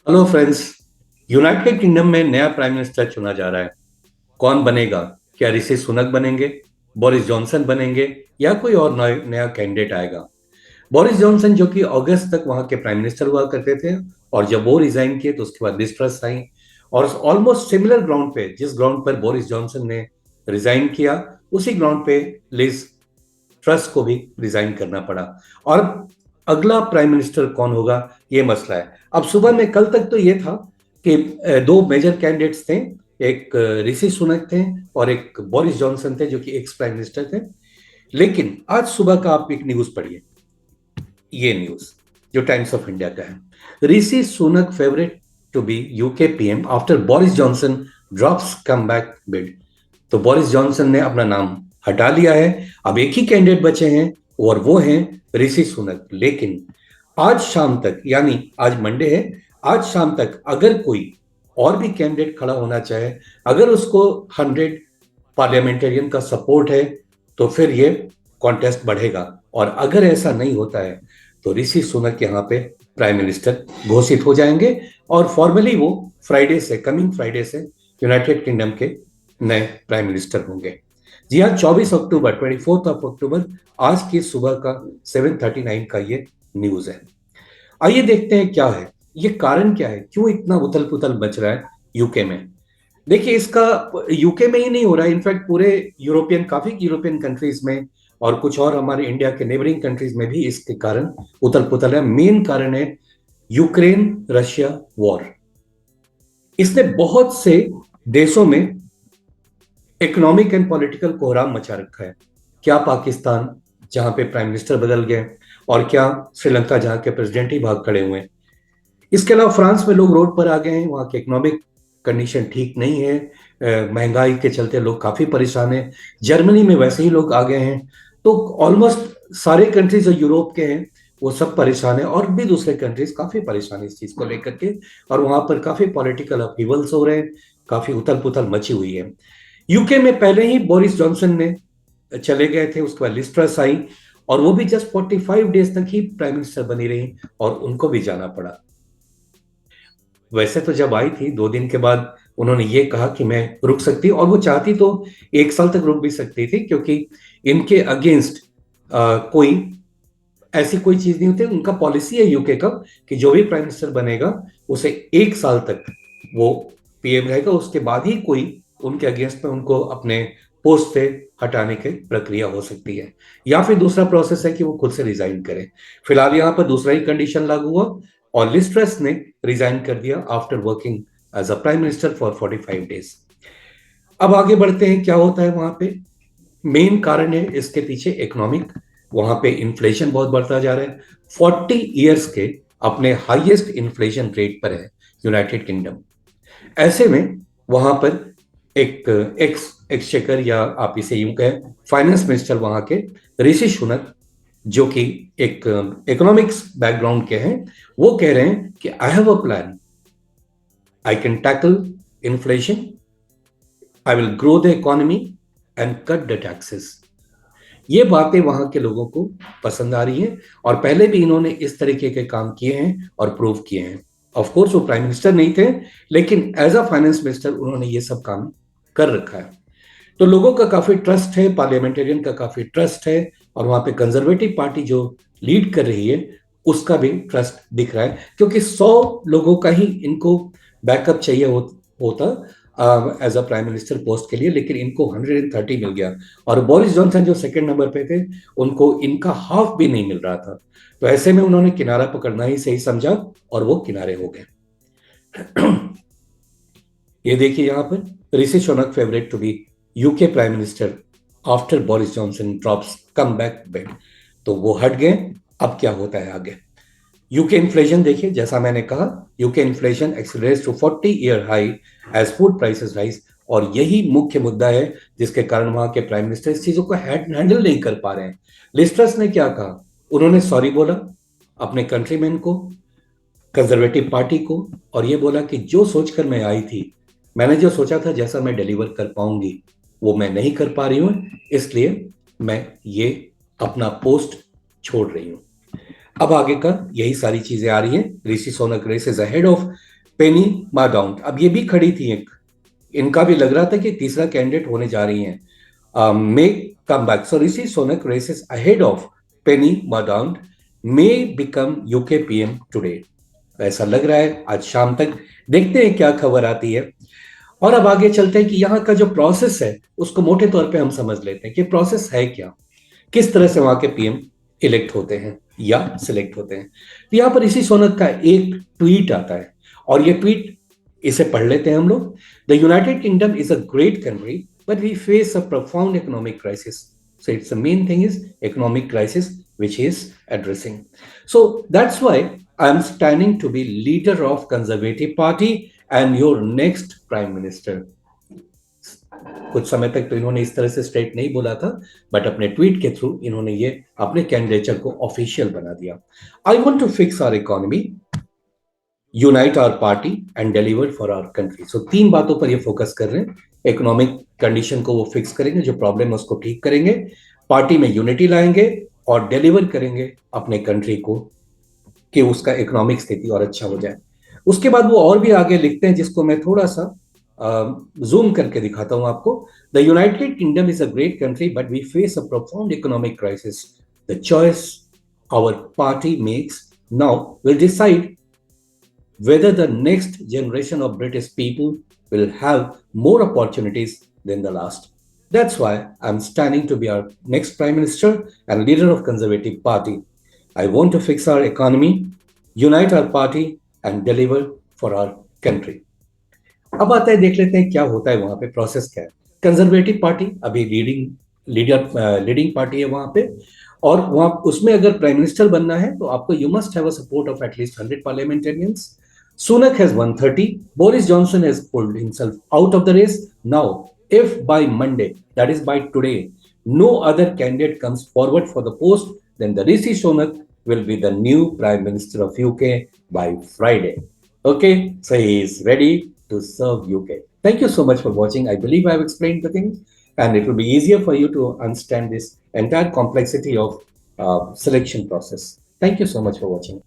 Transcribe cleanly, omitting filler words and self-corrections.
Hello friends. United kingdom में नया prime minister चुना जा रहा है। कौन बनेगा? क्या ऋषि सुनक बनेंगे, बोरिस जॉनसन बनेंगे, या कोई और नया कैंडिडेट आएगा? बोरिस जॉनसन जो कि अगस्त तक वहां के प्राइम मिनिस्टर हुआ करते थे, और जब वो रिजाइन किए तो उसके बाद लिज ट्रस आई। और ऑलमोस्ट सिमिलर ग्राउंड पे, जिस ग्राउंड पर बोरिस जॉनसन ने रिजाइन किया, उसी ग्राउंड पे लिज ट्रस्ट को भी रिजाइन करना पड़ा। और अगला प्राइम मिनिस्टर कौन होगा, ये मसला है। अब सुबह में, कल तक तो ये था कि दो मेजर कैंडिडेट्स थे। एक ऋषि सुनक थे और एक बोरिस जॉनसन थे, जो कि एक्स प्राइम मिनिस्टर थे। लेकिन आज सुबह का आप एक न्यूज पढ़िए, ये न्यूज जो टाइम्स ऑफ इंडिया का है। Rishi Sunak favourite to be UK PM after Boris Johnson drops comeback bid. तो बोरिस जॉनसन ने अपना नाम हटा लिया है। अब एक ही कैंडिडेट बचे हैं, और वो हैं ऋषि सुनक। लेकिन आज शाम तक, यानी आज मंडे है, आज शाम तक अगर कोई और भी कैंडिडेट खड़ा होना चाहे, अगर उसको 100 पार्लियामेंटेरियन का सपोर्ट है, तो फिर ये कॉन्टेस्ट बढ़ेगा। और अगर ऐसा नहीं होता है तो ऋषि सुनक यहाँ पे प्राइम मिनिस्टर घोषित हो जाएंगे, और फॉर्मली वो फ्राइडे से, कमिंग फ्राइडे से यूनाइटेड किंगडम के नए प्राइम मिनिस्टर होंगे। जी हाँ, 24 अक्टूबर, 24 ऑफ अक्टूबर, आज की सुबह का 7:39 का ये न्यूज है। आइए देखते हैं क्या है ये, कारण क्या है, क्यों इतना उथल पुथल मच रहा है यूके में। देखिए, इसका यूके में ही नहीं हो रहा है, इनफैक्ट पूरे यूरोपियन, काफी यूरोपियन कंट्रीज में और कुछ और हमारे इंडिया के नेबरिंग कंट्रीज में भी इसके कारण उथल पुथल है। मेन कारण है यूक्रेन रशिया वॉर। इसने बहुत से देशों में इकोनॉमिक एंड पॉलिटिकल कोहराम मचा रखा है। क्या पाकिस्तान, जहां पे प्राइम मिनिस्टर बदल गए, और क्या श्रीलंका, जहां के प्रेसिडेंट ही भाग खड़े हुए हैं। इसके अलावा फ्रांस में लोग रोड पर आ गए हैं, वहां की इकोनॉमिक कंडीशन ठीक नहीं है। महंगाई के चलते लोग काफी परेशान हैं। जर्मनी में वैसे ही लोग आ गए हैं। तो ऑलमोस्ट सारे कंट्रीज जो यूरोप के हैं, वो सब परेशान है, और भी दूसरे कंट्रीज काफी परेशान है इस चीज को लेकर के। और वहां पर काफी पॉलिटिकल अपहीवल्स हो रहे हैं, काफी उथल पुथल मची हुई है। यूके में पहले ही बोरिस जॉनसन ने चले गए थे, उसके बाद लिज ट्रस आई, और वो भी जस्ट 45 डेज तक ही प्राइम मिनिस्टर बनी रही, और उनको भी जाना पड़ा। वैसे तो जब आई थी 2 दिन के बाद उन्होंने ये कहा कि मैं रुक सकती, और वो चाहती तो 1 साल तक रुक भी सकती थी, क्योंकि इनके अगेंस्ट कोई ऐसी कोई चीज नहीं होती। उनका पॉलिसी है यूके का कि जो भी प्राइम मिनिस्टर बनेगा, उसे 1 साल तक वो पीएम रहेगा। उसके बाद ही कोई उनके अगेंस्ट में उनको अपने पोस्ट से हटाने की प्रक्रिया हो सकती है, या फिर दूसरा प्रोसेस है कि वो खुद से रिजाइन करें। फिलहाल यहाँ पर दूसरा ही कंडीशन लागू हुआ, और लिज ट्रस ने रिजाइन कर दिया after working as a prime minister for 45 days. अब आगे बढ़ते हैं, क्या होता है वहां पे। मेन कारण है इसके पीछे इकोनॉमिक। वहां पे इन्फ्लेशन बहुत बढ़ता जा रहा है। 40 ईयर्स के अपने हाईएस्ट इन्फ्लेशन रेट पर है यूनाइटेड किंगडम। ऐसे में वहां पर एक एक्सचेकर, या आप इसे यूं कहें फाइनेंस मिनिस्टर वहां के, ऋषि सुनक, जो कि एक इकोनॉमिक्स बैकग्राउंड के हैं, वो कह रहे हैं कि I have a plan, I can tackle inflation, I will grow the economy and cut the taxes. ये बातें वहां के लोगों को पसंद आ रही हैं, और पहले भी इन्होंने इस तरीके के काम किए हैं और प्रूव किए हैं। ऑफ कोर्स वो प्राइम मिनिस्टर नहीं थे, लेकिन एज अ फाइनेंस मिनिस्टर उन्होंने ये सब काम कर रखा है। तो लोगों का काफी ट्रस्ट है, पार्लियामेंटेरियन का काफी ट्रस्ट है, और वहां पे कंजर्वेटिव पार्टी जो लीड कर रही है, उसका भी ट्रस्ट दिख रहा है, क्योंकि 100 लोगों का ही इनको बैकअप चाहिए होता as a prime minister post के लिए, लेकिन इनको 130 मिल गया। और बोरिस जॉनसन जो सेकंड नंबर पे थे, उनको इनका हाफ भी नहीं मिल रहा था। तो ऐसे में उन्होंने किनारा पकड़ना ही सही समझा, और वो किनारे हो गए। ये देखिए यहाँ पर, Rishi Sunak favourite to be UK prime minister after Boris Johnson drops comeback bid. तो वो हट गए। अब क्या होता है आगे? यूके इन्फ्लेशन देखिए, जैसा मैंने कहा, UK inflation accelerates to 40 year high as food prices rise. और यही मुख्य मुद्दा है जिसके कारण वहां के प्राइम मिनिस्टर इस चीजों को हैंडल नहीं कर पा रहे हैं। लिज ट्रस ने क्या कहा? उन्होंने सॉरी बोला अपने कंट्रीमैन को, कंजर्वेटिव पार्टी को, और ये बोला कि जो सोचकर मैं आई थी, मैंने जो सोचा था जैसा मैं डिलीवर कर पाऊंगी, वो मैं नहीं कर पा रही हूं, इसलिए मैं ये अपना पोस्ट छोड़ रही हूं। अब आगे का यही सारी चीजें आ रही हैं। Rishi Sunak race is ahead of Penny माउंट, अब ये भी खड़ी थी एक, इनका भी लग रहा था कि तीसरा कैंडिडेट होने जा रही हैं, may come back, so Rishi Sunak races ahead of Penny माउंट, may become UK PM today, ऐसा लग रहा है आज शाम तक। देखते हैं क्या खबर आती है। और अब आगे चलते हैं कि यहाँ का जो प्रोसेस है उसको मोटे तौर पे हम समझ लेते हैं कि प्रोसेस है क्या, किस तरह से वहां के पीएम इलेक्ट होते हैं या सिलेक्ट होते हैं। तो यहाँ पर इसी सोनक का एक ट्वीट आता है, और ये ट्वीट इसे पढ़ लेते हैं हम लोग। The United Kingdom is a great country but we face a profound economic crisis. So it's the main thing is economic crisis which is addressing. So that's why I'm standing to be leader of Conservative Party and your next Prime Minister. कुछ समय तक तो इन्होंने इस तरह से straight नहीं बोला था, बट अपने ट्वीट के थ्रू इन्होंने ये अपने कैंडिडेचर को ऑफिशियल बना दिया। I want to fix our economy, unite our party and deliver for our country. So तीन बातों पर ये फोकस कर रहे हैं। इकोनॉमिक कंडीशन को वो फिक्स करेंगे, जो प्रॉब्लम है उसको ठीक करेंगे, पार्टी में यूनिटी लाएंगे और डिलीवर करेंगे अपने कंट्री को कि उसका इकोनॉमिक स्थिति और अच्छा हो जाए। उसके बाद वो और भी आगे लिखते हैं, जिसको मैं थोड़ा सा जूम करके दिखाता हूं आपको। The United Kingdom is a great country but we face a profound economic crisis. The choice our party makes now will decide whether the next generation of British people will have more opportunities than the last. That's why I'm standing to be our next Prime Minister and leader of Conservative Party. I want to fix our economy, unite our party, and deliver for our country. अब आता है, देख लेते हैं क्या होता है वहां पे, प्रोसेस क्या है। कंजर्वेटिव पार्टी अभी लीडिंग पार्टी है वहां पे, और वहां उसमें अगर प्राइम मिनिस्टर बनना है तो आपको you must have a support of at least 100 parliamentarians. Sunak has 130. Boris Johnson has pulled himself out of the race. Now, if by Monday, that is by today, no other candidate comes forward for the post, then the Rishi Sunak will be the new Prime Minister of UK by Friday. Okay, so he is ready to serve UK. Thank you so much for watching. I believe I have explained the thing, and it will be easier for you to understand this entire complexity of selection process. Thank you so much for watching.